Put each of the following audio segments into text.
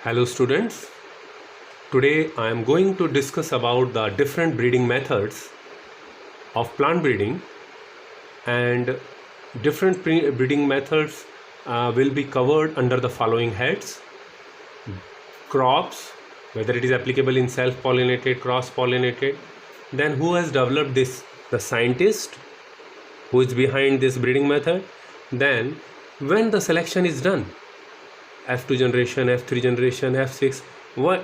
Hello students, today I am going to discuss about the different breeding methods of plant breeding, and different breeding methods will be covered under the following heads: crops, whether it is applicable in self-pollinated, cross-pollinated, then who has developed this, the scientist who is behind this breeding method, then when the selection is done, F2 generation, F3 generation, F6,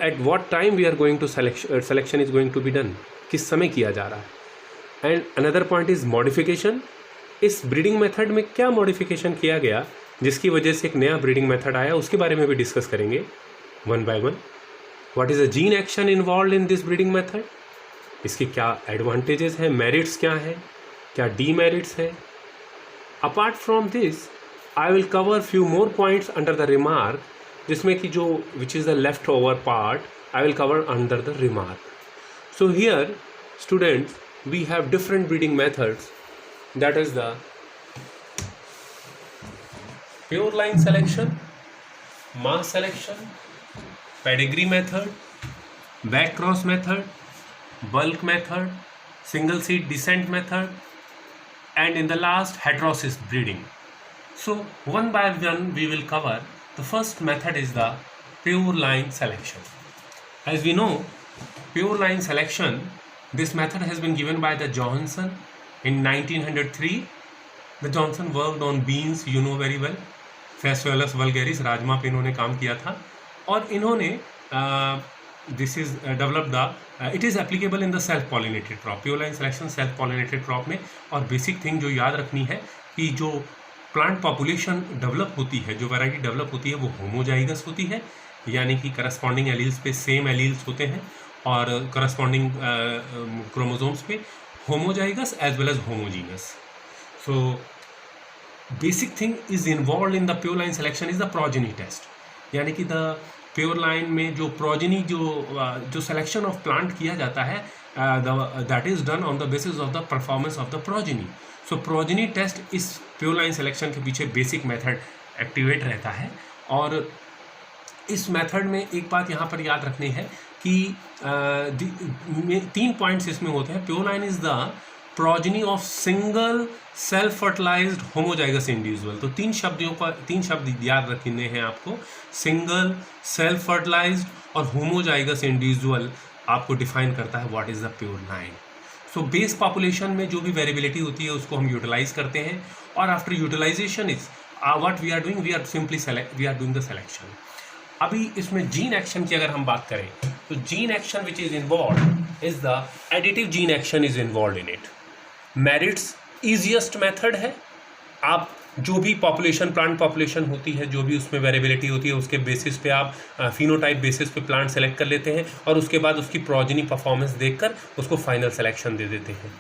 at what time we are going to selection is going to be done, किस समय किया जा रहा है. And another point is modification. इस breeding method में क्या modification किया गया जिसकी वजह से एक नया ब्रीडिंग मेथड आया, उसके बारे में भी डिस्कस करेंगे one by one. What is the gene action involve in this breeding method, इसके क्या एडवांटेजेस हैं, मेरिट्स क्या हैं, क्या डीमेरिट्स हैं. Apart from this I will cover few more points under the remark, जिसमें कि जो which is the left over part I will cover under the remark. So here students we have different breeding methods, that is the pure line selection, mass selection, pedigree method, back cross method, bulk method, single seed descent method, and in the last heterosis breeding. So one by one we will cover. The first method is the pure line selection. As we know, pure line selection, this method has been given by the Johanson in 1903. The Johanson worked on beans, you know very well, Phaseolus vulgaris, rajma पे इन्होंने काम किया था. और इन्होंने this is developed the it is applicable in the self pollinated crop, pure line selection self pollinated crop में. और basic thing जो याद रखनी है कि जो प्लांट पॉपुलेशन डेवलप होती है, जो वैरायटी डेवलप होती है, वो होमोजाइगस होती है, यानी कि करस्पॉन्डिंग एलील्स पे सेम एलील्स होते हैं, और करस्पॉन्डिंग क्रोमोसोम्स पे homozygous as well as homogeneous. So basic thing is involve in the pure line selection is the progeny test, यानी कि द प्योर लाइन में जो प्रोजेनी जो सिलेक्शन ऑफ प्लांट किया जाता है, that is done on the basis of the performance of the progeny. So progeny test इस pure line selection के पीछे बेसिक मेथड एक्टिवेट रहता है. और इस मेथड में एक बात यहाँ पर याद रखनी है कि 3 पॉइंट्स इसमें होते हैं. Pure line is the progeny of single self fertilized homozygous individual. तो 3 शब्द याद रखने हैं आपको. सिंगल, सेल्फ फर्टिलाइज्ड और होमोजाइगस इंडिविजुअल आपको डिफाइन करता है what is the pure line. So base population में जो भी वेरिएबिलिटी होती है उसको हम यूटिलाइज करते हैं, और after utilization is what we are doing, we are doing the selection. अभी इसमें जीन एक्शन की अगर हम बात करें तो gene action which is involve is the additive gene action is involve in it. Merits easiest method है. आप जो भी पॉपुलेशन, प्लांट पॉपुलेशन होती है, जो भी उसमें वेरिएबिलिटी होती है, उसके बेसिस पे आप फिनोटाइप बेसिस पे प्लांट सेलेक्ट कर लेते हैं, और उसके बाद उसकी प्रोजेनी परफॉर्मेंस देखकर उसको फाइनल सेलेक्शन दे देते हैं.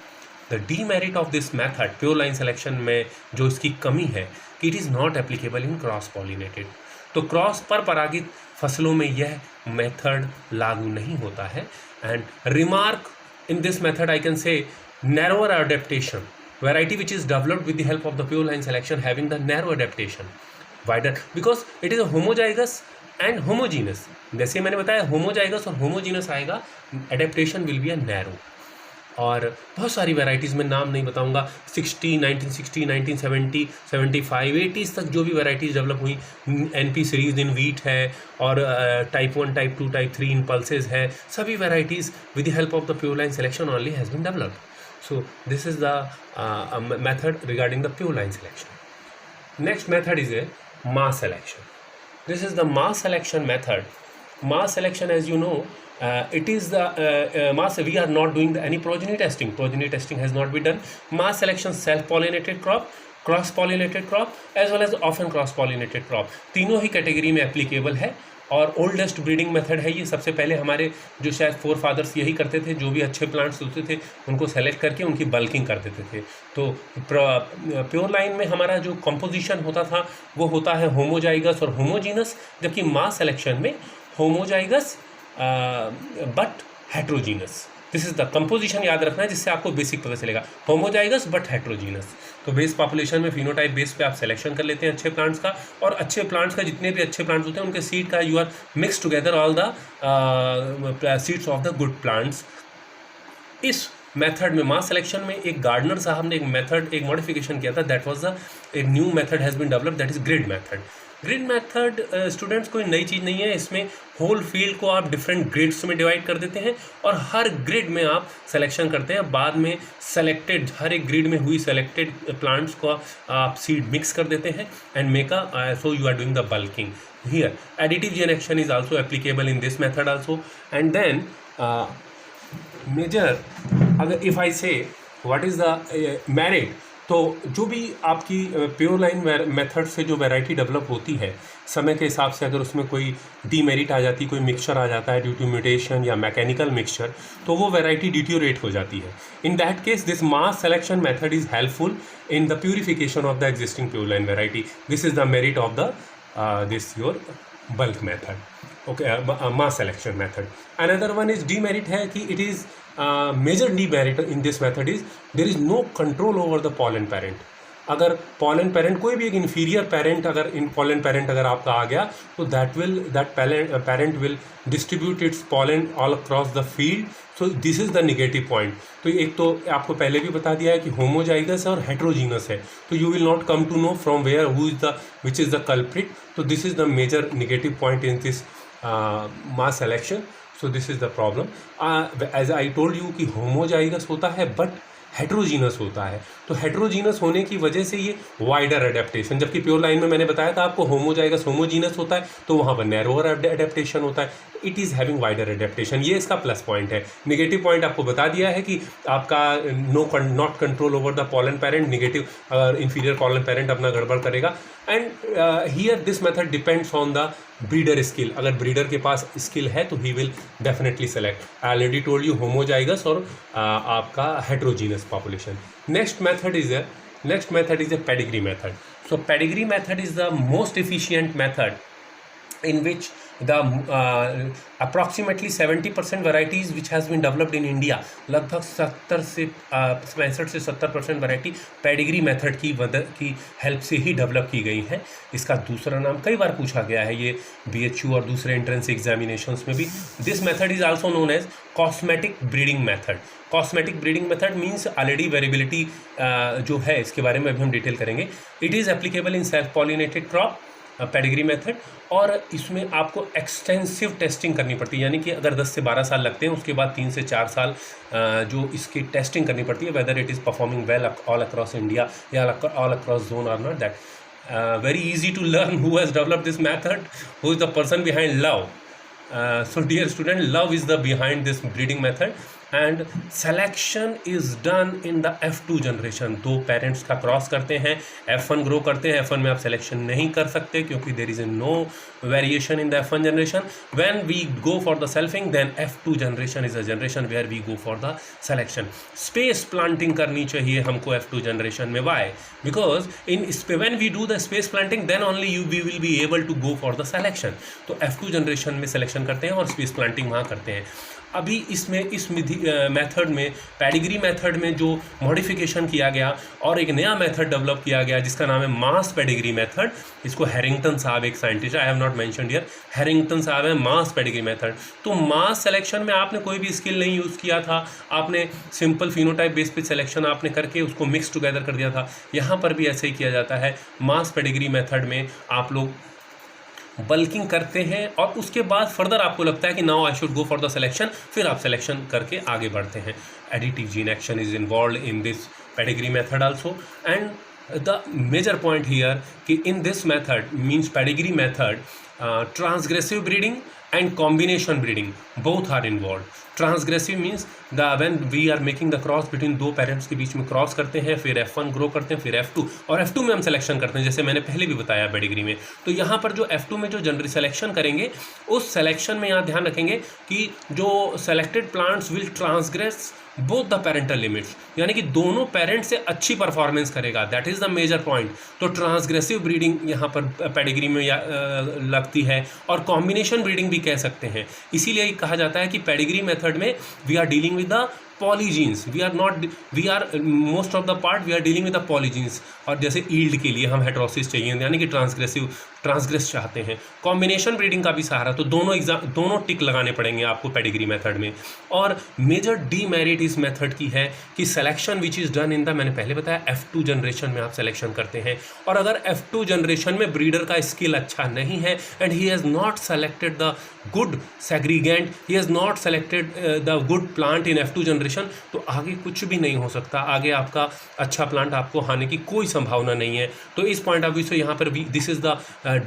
The demerit of this method, pure line selection में जो इसकी कमी है कि it is not applicable in cross pollinated. तो क्रॉस पर परागित फसलों में यह मेथड लागू नहीं होता है. And remark in this method I can say narrower adaptation, variety which is developed with the help of the pure line selection having the narrow adaptation. Wider because it is a homozygous and homogeneous. जैसे मैंने बताया homozygous और homogeneous आएगा, adaptation will be a narrow. और बहुत सारी varieties में नाम नहीं बताऊंगा. 1960, 1970, 75, 80s तक जो भी वेराइटीज़ डेवलप हुई, NP सीरीज इन वीट है, और type 1, type 2, type 3 in pulses है. सभी varieties with the help of the pure line selection only has been developed. So this is the method regarding the pure line selection. Next method is a mass selection. This is the mass selection method. Mass selection, as you know, it is the mass. We are not doing any progeny testing. Progeny testing has not been done. Mass selection, self-pollinated crop, cross-pollinated crop, as well as often cross-pollinated crop. तीनों ही category में applicable है, और oldest breeding method है ये. सबसे पहले हमारे जो शायद फोर फादर्स यही करते थे, जो भी अच्छे प्लांट्स होते थे उनको सेलेक्ट करके उनकी बल्किंग कर देते थे. तो प्योर लाइन में हमारा जो कंपोजिशन होता था वो होता है होमोजाइगस और होमोजीनस, जबकि मास सिलेक्शन में homozygous but heterogeneous. This is the composition याद रखना है जिससे आपको बेसिक पता चलेगा, होमोजाइगस बट हेट्रोजीनस। तो बेस पॉपुलेशन में फिनोटाइप बेस पे आप सिलेक्शन कर लेते हैं अच्छे प्लांट्स का, और अच्छे प्लांट्स का जितने भी अच्छे प्लांट्स होते हैं उनके सीड का you are mix together all the seeds of the good plants. इस मेथड में मास सिलेक्शन में एक गार्डनर साहब ने एक मेथड, एक मॉडिफिकेशन किया था, दैट वाज एक new method has been developed, that is grid method. Grid method students कोई नई चीज़ नहीं है, इसमें होल फील्ड को आप डिफरेंट ग्रिड्स में डिवाइड कर देते हैं और हर ग्रिड में आप सिलेक्शन करते हैं, बाद में सेलेक्टेड हर एक ग्रिड में हुई सेलेक्टेड प्लांट्स को आप सीड मिक्स कर देते हैं and make so you are doing the bulking here. Additive gene action is also applicable in this method also. And then major, अगर if I say what is the merit, तो जो भी आपकी pure line method से जो variety develop होती है समय के हिसाब से, अगर उसमें कोई डीमेरिट आ जाती, कोई मिक्सचर आ जाता है ड्यू टू म्यूटेशन या मैकेनिकल मिक्सचर, तो वो वैरायटी डिट्योरेट हो जाती है। In that case this mass selection method is helpful in the purification of the existing pure line variety. This is the merit of the this your bulk method, okay, mass selection method. Another one is demerit है कि it is major demerit in this method is there is no control over the pollen parent. अगर pollen parent कोई भी एक inferior parent अगर pollen parent अगर आपका आ गया, तो that parent will distribute its pollen all across the field. So this is the negative point. तो एक तो आपको पहले भी बता दिया है कि homozygous है और heterogeneous है, तो you will not come to know from where which is the culprit. So this is the major negative point in this mass selection. So this is the problem. As I told you कि homozygous होता है but heterogeneous होता है, तो heterogeneous होने की वजह से ये वाइडर एडेप्टेशन, जबकि प्योर लाइन में मैंने बताया था आपको होमोजाइगस होमोजीनस होता है तो वहाँ पर नैरोअर एडेप्टेशन होता है, it is having wider adaptation. ये इसका प्लस पॉइंट है। नेगेटिव पॉइंट आपको बता दिया है कि आपका not control over the pollen parent, negative inferior pollen parent अपना गड़बड़ करेगा। And here this method depends on the breeder skill, अगर ब्रीडर के पास स्किल है तो he will definitely select. I already told you homozygous और आपका heterogeneous population. Next method is a pedigree method. So pedigree method is the most efficient method in which the approximately 70% varieties which has been developed in India, लगभग 65 से 70% variety pedigree method की help से ही develop की गई है। इसका दूसरा नाम कई बार पूछा गया है ये BHU और दूसरे एंट्रेंस एग्जामिनेशंस में भी। This method is also known as cosmetic breeding method. Cosmetic breeding method means already variability जो है इसके बारे में अभी हम डिटेल करेंगे। It is applicable in self pollinated crop pedigree method, और इसमें आपको एक्सटेंसिव टेस्टिंग करनी पड़ती है, यानी कि अगर 10 से 12 साल लगते हैं उसके बाद 3 से 4 साल जो इसकी टेस्टिंग करनी पड़ती है, whether it is performing well all across India या all across zone are not. That very easy to learn who has developed this method, who is the person behind love. So dear student, love is the behind this breeding method and selection is done in the F2 generation। दो parents का cross करते हैं, F1 grow करते हैं। F1 में आप selection नहीं कर सकते क्योंकि there is no variation in the F1 generation। When we go for the selfing, then F2 generation is a generation where we go for the selection। space planting करनी चाहिए हमको F2 generation में। why? Because when we do the space planting, then only we will be able to go for the selection। तो F2 generation में selection करते हैं और space planting वहाँ करते हैं। अभी इसमें इस मेथड में पेडिग्री मेथड में जो मॉडिफिकेशन किया गया और एक नया मेथड डेवलप किया गया जिसका नाम है मास पेडिग्री मेथड। इसको हैरिंगटन साहब एक scientist, I have not mentioned here, Harrington साहब है मास पेडिग्री मेथड। तो मास सिलेक्शन में आपने कोई भी स्किल नहीं यूज़ किया था, आपने सिंपल फिनोटाइप बेस पे सिलेक्शन आपने करके उसको मिक्स टुगेदर कर दिया था। यहाँ पर भी ऐसे ही किया जाता है। मास पेडिग्री मेथड में आप लोग बल्किंग करते हैं और उसके बाद फर्दर आपको लगता है कि now I should go for the selection, फिर आप सिलेक्शन करके आगे बढ़ते हैं। Additive gene action is involve in this pedigree method also. And the major point here कि in this method means pedigree method transgressive breeding and combination breeding both are involved। Transgressive means when we are making the cross between दो parents के बीच में cross करते हैं, फिर F1 grow करते हैं, फिर F2 और F2 में हम सिलेक्शन करते हैं, जैसे मैंने पहले भी बताया पेडिग्री में। तो यहाँ पर जो F2 में जो जनरल सिलेक्शन करेंगे उस सिलेक्शन में यहाँ ध्यान रखेंगे कि जो selected plants will transgress both the parental limits, यानी कि दोनों पेरेंट से अच्छी परफॉर्मेंस करेगा। That is the major point. तो ट्रांसग्रेसिव ब्रीडिंग यहाँ पर पेडिग्री में लगती है और कॉम्बिनेशन ब्रीडिंग भी कह सकते हैं। इसीलिए कहा जाता है कि पेडिग्री मेथड में we are dealing with the polygenes, we are most of the part we are dealing with the polygenes. और जैसे ईल्ड के लिए हम हेटेरोसिस चाहिए, यानी कि ट्रांसग्रेस चाहते हैं। कॉम्बिनेशन ब्रीडिंग का भी सहारा, तो दोनों टिक लगाने पड़ेंगे आपको पेडिग्री मेथड में। और मेजर डीमेरिट इस मेथड की है कि selection which is done in the, मैंने पहले बताया F2 जनरेशन में आप सिलेक्शन करते हैं, और अगर F2 जनरेशन में ब्रीडर का स्किल अच्छा नहीं है and he has not selected the good segregant, he has not selected the good plant in F2 generation, तो आगे कुछ भी नहीं हो सकता। आगे आपका अच्छा प्लांट आपको आने की कोई संभावना नहीं है। तो इस पॉइंट ऑफ व्यू से यहाँ पर भी this is the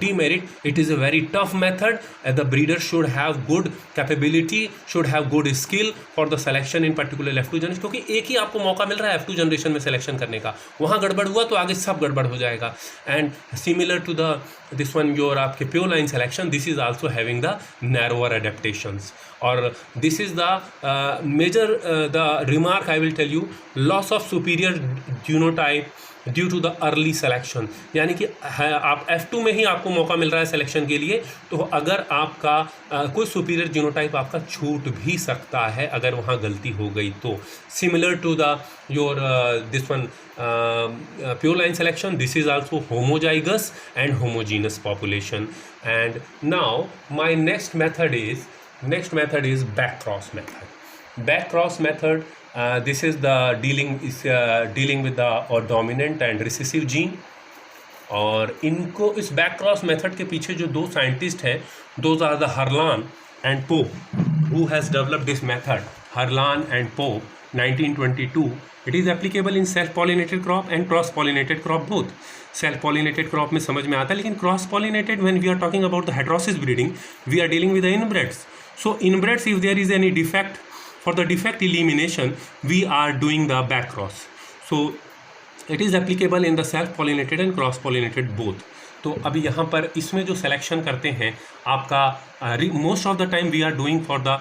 demerit. It is a very tough method. The breeder should have good capability, should have good skill for the selection in particular F2 generation, क्योंकि एक ही आपको मौका मिल रहा है F2 जनरेशन में सिलेक्शन करने का। वहाँ गड़बड़ हुआ तो आगे सब गड़बड़ हो जाएगा। And similar to the this one your आपके pure line selection, this is also having the narrower adaptations. और this is the major the remark I will tell you, loss of superior genotype due to the early selection, यानी कि आप F2 में ही आपको मौका मिल रहा है सिलेक्शन के लिए, तो अगर आपका कोई सुपीरियर जीनोटाइप आपका छूट भी सकता है अगर वहाँ गलती हो गई तो। Similar to the your this one pure line selection, this is also homozygous and homogeneous population. And now my next method is back cross method. Back cross method, this is the dealing with the dominant and recessive gene। और इनको इस back cross method के पीछे जो दो scientist हैं, those are the Harlan and Pope, who has developed this method. Harlan and Pope 1922। It is applicable in self pollinated crop and cross pollinated crop both. Self pollinated crop में समझ में आता है, लेकिन cross pollinated when we are talking about the heterosis breeding, we are dealing with the inbreds. So inbreds, if there is any defect, for the defect elimination we are doing the back cross, so it is applicable in the self pollinated and cross pollinated both। तो अभी यहाँ पर इसमें जो selection करते हैं आपका most of the time we are doing for the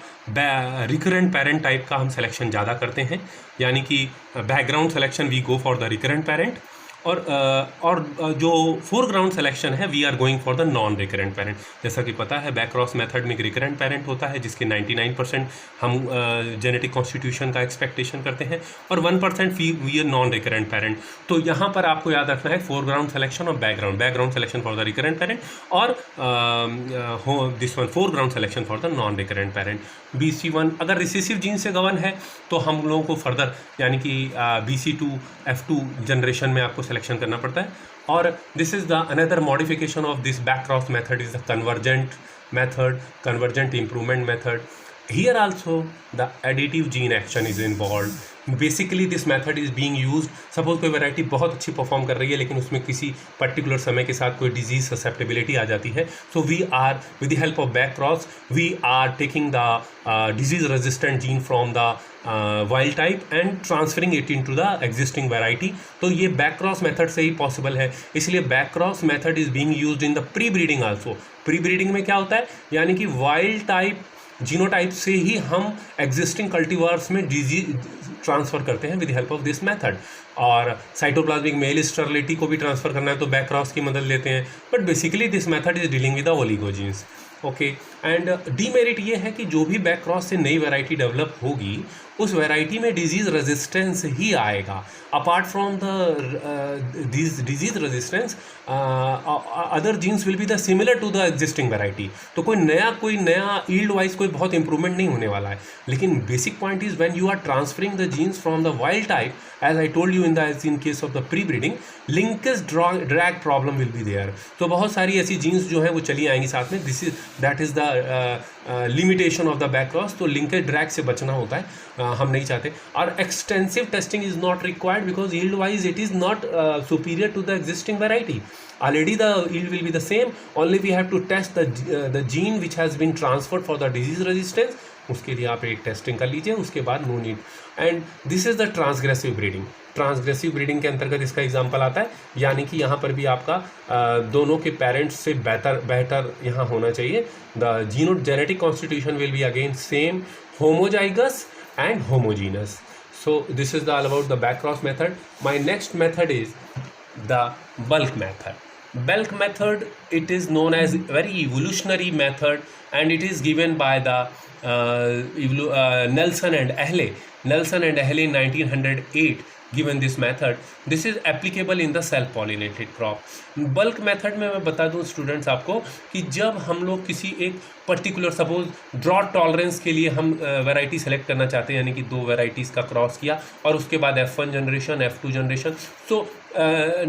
recurrent parent type का हम सिलेक्शन ज़्यादा करते हैं, यानी कि background selection we go for the recurrent parent, और जो फोरग्राउंड सिलेक्शन है we are going for the non recurrent parent. जैसा कि पता है बैक क्रॉस मेथड में एक रिकरेंट पेरेंट होता है जिसके 99% हम जेनेटिक कॉन्स्टिट्यूशन का एक्सपेक्टेशन करते हैं, और 1% we are non recurrent parent. तो यहाँ पर आपको याद रखना है फोरग्राउंड सिलेक्शन और background selection for the recurrent parent, और this one foreground selection for the non recurrent parent. BC1 अगर रिसेसिव जीन से गवर्न है तो हम लोगों को फर्दर यानी कि BC2 F2 जनरेशन में आपको सिलेक्शन करना पड़ता है। और this is the another modification of this back cross method is the convergent method, convergent improvement method. Here also the additive gene action is involved. Basically this method is being used, suppose कोई variety बहुत अच्छी perform कर रही है लेकिन उसमें किसी particular समय के साथ कोई डिजीज ससेप्टेबिलिटी आ जाती है, so we are with the help of back cross we are taking the disease resistant gene from the wild type and transferring it into the existing variety। तो ये बैक क्रॉस मेथड से ही possible है, इसलिए back cross method is being used in the pre breeding also. Pre breeding में क्या होता है, यानी कि वाइल्ड टाइप जीनोटाइप से ही हम एग्जिस्टिंग कल्टीवर्स में डिजीज ट्रांसफ़र करते हैं with help of this method. और साइटोप्लाज्मिक मेल स्टेरिलिटी को भी ट्रांसफ़र करना है तो बैक क्रॉस की मदद लेते हैं, but basically this method is dealing with the oligogenes. Okay, and demerit ये है कि जो भी बैक क्रॉस से नई वैरायटी डेवलप होगी उस वैरायटी में डिजीज रेजिस्टेंस ही आएगा। Apart from the disease resistance other genes will be the similar to the existing variety. तो कोई नया ईल्ड वाइज कोई बहुत इंप्रूवमेंट नहीं होने वाला है, लेकिन basic point is when you are transferring the genes from the wild type, as I told you in case of the pre breeding, linkage drag problem will be there. तो बहुत सारी ऐसी जीन्स जो है वो चली आएंगी साथ में, that is the limitation of the back cross. तो लिंकेज ड्रैग से बचना होता है, हम नहीं चाहते। और extensive testing is not required because yield wise it is not superior to the existing variety. Already the yield will be the same, only we have to test the gene which has been transferred for the disease resistance। उसके लिए आप एक testing कर लीजिए, उसके बाद no need. And this is the transgressive breeding. Transgressive breeding के अंतर्गत इसका एग्जांपल आता है, यानी कि यहाँ पर भी आपका दोनों के पेरेंट्स से बेहतर यहाँ होना चाहिए। The genetic constitution will be again same, homozygous and homogeneous। So this is all about the back cross method। My next method is the bulk method। Belk method, it is known as very evolutionary method, and it is given by the Nelson and Ahle. Nelson and Ahle in 1908 given this method. This is applicable in the self pollinated crop. Bulk method में मैं बता दूं students आपको कि जब हम लोग किसी एक पर्टिकुलर सपोज ड्रॉट टॉलरेंस के लिए हम वैरायटी सेलेक्ट करना चाहते हैं, यानी कि 2 वैरायटीज़ का क्रॉस किया और उसके बाद F1 generation F2 generation, so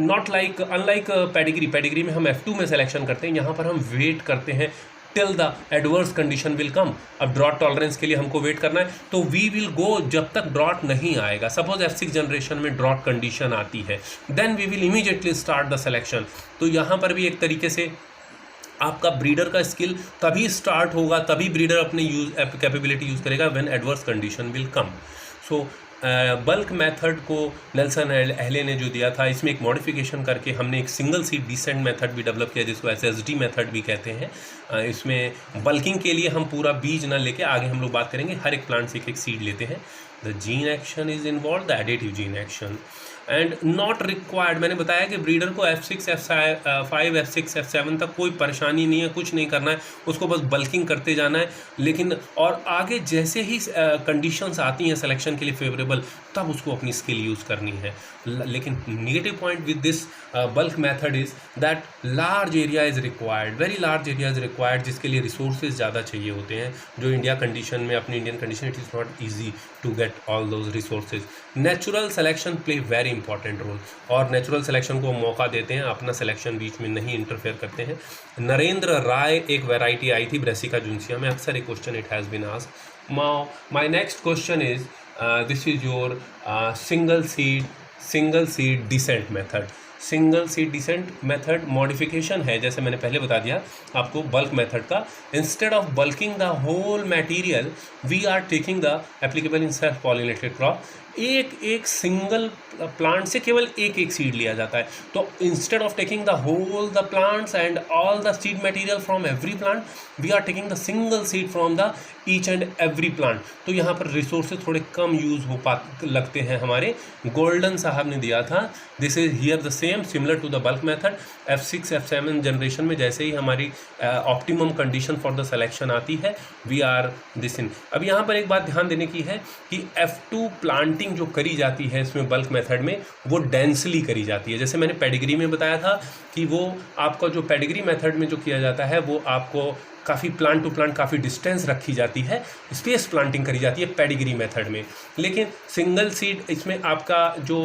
not like unlike pedigree में हम F2 में सिलेक्शन करते हैं, यहाँ पर हम वेट करते हैं till the adverse condition will come. अब ड्रॉट टॉलरेंस के लिए हमको वेट करना है, तो वी विल गो जब तक ड्रॉट नहीं आएगा. सपोज F6 जनरेशन में ड्रॉट कंडीशन आती है, then we will immediately start the selection. तो यहाँ पर भी एक तरीके से आपका ब्रीडर का स्किल तभी स्टार्ट होगा, तभी ब्रीडर अपने कैपेबिलिटी यूज़ करेगा when adverse condition will come. So bulk method को नेल्सन एंड अहले ने जो दिया था, इसमें एक मॉडिफिकेशन करके हमने एक सिंगल सीड डिसेंट मेथड भी डेवलप किया, जिसको SSD मेथड भी कहते हैं. इसमें बल्किंग के लिए हम पूरा बीज ना लेके, आगे हम लोग बात करेंगे, हर एक प्लांट से एक सीड लेते हैं. The gene action is involve, the additive gene action and not required. मैंने बताया कि ब्रीडर को F6 F5 F6 F7 तक कोई परेशानी नहीं है, कुछ नहीं करना है, उसको बस बल्किंग करते जाना है. लेकिन और आगे जैसे ही कंडीशंस आती हैं सिलेक्शन के लिए फेवरेबल, तब उसको अपनी स्किल यूज़ करनी है. लेकिन negative point with this bulk method is that large area is required, very large area is required, जिसके लिए रिसोर्सेज ज़्यादा चाहिए होते हैं, जो इंडिया कंडीशन में, अपनी Indian condition, it is not easy to get all those resources. Natural selection play very important role, और नेचुरल सिलेक्शन को मौका देते हैं, अपना सिलेक्शन बीच में नहीं इंटरफेयर करते हैं. नरेंद्र राय एक वैरायटी आई थी ब्रेसिका जुन्सिया में, अक्सर एक question it has been asked. My next question is this is your single seed descent method. Single seed descent method modification है, जैसे मैंने पहले बता दिया आपको बल्क मेथड का. Instead of bulking the whole material, we are taking the applicable in self pollinated crop. एक single plant से केवल एक सीड लिया जाता है. तो instead of taking the whole the plants and all the seed material from every plant, we are taking the single seed from the each and every plant. तो यहाँ पर रिसोर्सेज थोड़े कम यूज़ हो लगते हैं हमारे. गोल्डन साहब ने दिया था, this is here the same similar to the bulk method. F6 F7 generation में जैसे ही हमारी optimum condition for the selection आती है, वी आर दिस इन. अब यहाँ पर एक बात ध्यान देने की है कि F2 प्लांटिंग जो करी जाती है इसमें बल्क मेथड में, वो डेंसली करी जाती है. जैसे मैंने पेडिग्री में बताया था कि वो आपका जो पेडिग्री मेथड में जो किया जाता है, वो आपको काफ़ी प्लांट टू प्लांट काफ़ी डिस्टेंस रखी जाती है, स्पेस प्लांटिंग करी जाती है पेडिग्री मेथड में. लेकिन सिंगल सीड इसमें आपका जो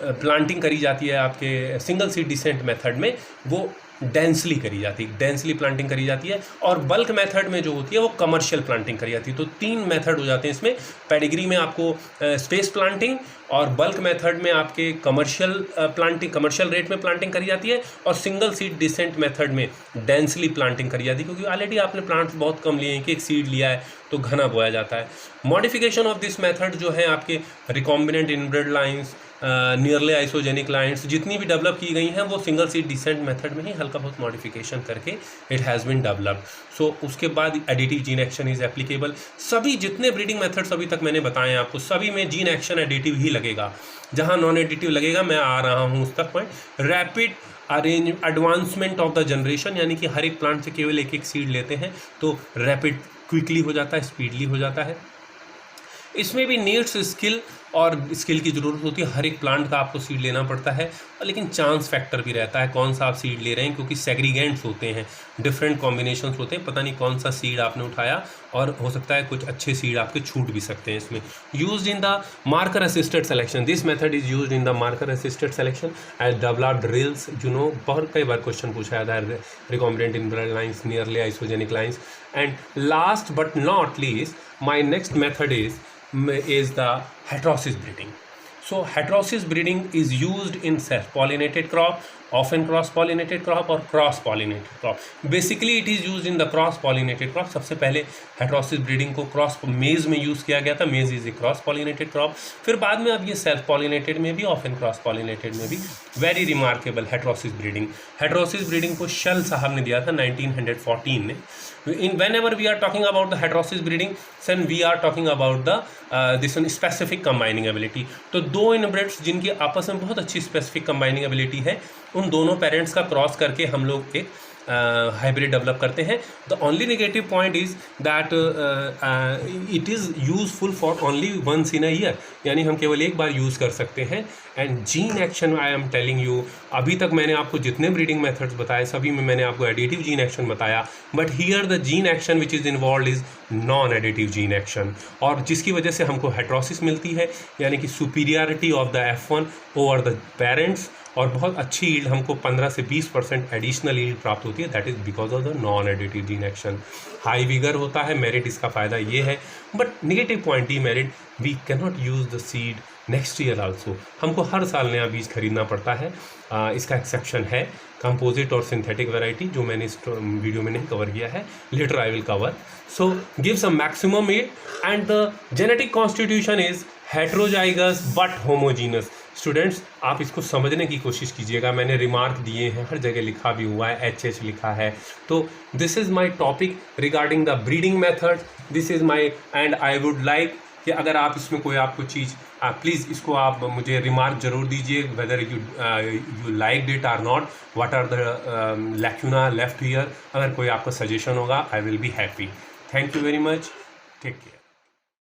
प्लांटिंग करी जाती है आपके सिंगल सीड डिसेंट मेथड में, वो डेंसली करी जाती है, डेंसली प्लांटिंग करी जाती है. और बल्क मेथड में जो होती है वो कमर्शियल प्लांटिंग करी जाती है. तो 3 मेथड हो जाते हैं इसमें. पेडिग्री में आपको स्पेस प्लांटिंग, और बल्क मेथड में आपके कमर्शियल प्लांटिंग, कमर्शियल रेट में प्लांटिंग करी जाती है, और सिंगल सीड डिसेंट मेथड में डेंसली प्लांटिंग करी जाती है, क्योंकि ऑलरेडी आपने प्लांट्स बहुत कम लिए हैं कि एक सीड लिया है तो घना बोया जाता है. मॉडिफिकेशन ऑफ दिस मेथड जो है आपके recombinant inbred lines, nearly isogenic lines जितनी भी डेवलप की गई हैं, वो सिंगल सीड डिसेंट मेथड में ही हल्का बहुत मॉडिफिकेशन करके इट हैज़ बीन डेवलप्ड. सो उसके बाद additive gene action is applicable. सभी जितने ब्रीडिंग मेथड्स अभी तक मैंने बताए हैं आपको, सभी में जीन एक्शन एडिटिव ही लगेगा. जहाँ नॉन एडिटिव लगेगा, मैं आ रहा हूँ उस तक point. Rapid arrange advancement of the generation, यानी कि हर एक प्लांट से केवल एक सीड लेते हैं, तो रैपिड क्विकली हो जाता है, स्पीडली हो जाता है. इसमें भी नीड्स स्किल, और स्किल की ज़रूरत होती है. हर एक प्लांट का आपको सीड लेना पड़ता है, लेकिन चांस फैक्टर भी रहता है कौन सा आप सीड ले रहे हैं, क्योंकि सेग्रीगेंट्स होते हैं, डिफरेंट कॉम्बिनेशंस होते हैं, पता नहीं कौन सा सीड आपने उठाया, और हो सकता है कुछ अच्छे सीड आपके छूट भी सकते हैं इसमें. Used in the marker assisted selection, this method is used in the marker assisted selection as developed drills. बहुत कई बार क्वेश्चन पूछा जाता है, recombinant inbred lines, nearly isogenic lines. And last but not least, my next method is the heterosis breeding. So heterosis breeding is used in self-pollinated crop, often cross-pollinated crop और cross-pollinated crop. Basically it is used in the cross-pollinated crop. सबसे पहले heterosis breeding को cross मेज में use किया गया था. मेज इज ए cross-pollinated crop. फिर बाद में अब ये self-pollinated में भी, often cross-pollinated में भी. Very remarkable heterosis breeding. heterosis breeding को शल साहब ने दिया था 1914 में. In whenever we are talking about the heterosis breeding, then we are talking about the this one specific combining ability. तो दो इनब्रेड्स जिनकी आपस में बहुत अच्छी स्पेसिफिक कंबाइनिंग एबिलिटी है, उन दोनों पेरेंट्स का क्रॉस करके हम लोग एक हाइब्रिड डेवलप करते हैं। The only negative point is that it is useful for only once in a year, यानी हम केवल एक बार यूज़ कर सकते हैं। And gene action I am telling you, अभी तक मैंने आपको जितने ब्रीडिंग मेथड्स बताए सभी में मैंने आपको एडिटिव जीन एक्शन बताया, but here the gene action which is involve is non additive gene action, और जिसकी वजह से हमको हेट्रोसिस मिलती है, यानी कि superiority of the F1 over the parents, और बहुत अच्छी ईल्ड हमको 15 से 20% एडिशनल ईल्ड प्राप्त होती है। That is because of the non additive gene action. High vigour होता है, मेरिट इसका फ़ायदा ये है, but negative point merit we can not use the seed next year also, हमको हर साल नया बीज खरीदना पड़ता है। इसका एक्सेप्शन है कंपोजिट और सिंथेटिक वैरायटी, जो मैंने इस वीडियो में नहीं कवर किया है, later I will cover. So gives a maximum yield and the genetic constitution is heterozygous but homogeneous. Students, आप इसको समझने की कोशिश कीजिएगा, मैंने रिमार्क दिए हैं, हर जगह लिखा भी हुआ है, HH लिखा है। तो this is my topic regarding the breeding method, this is my, and I would like कि अगर आप इसमें कोई आपको चीज़ प्लीज़ इसको आप मुझे रिमार्क जरूर दीजिए, whether you like it or not, what are the lacuna left here. अगर कोई आपका सजेशन होगा I will be happy. Thank you very much, take care.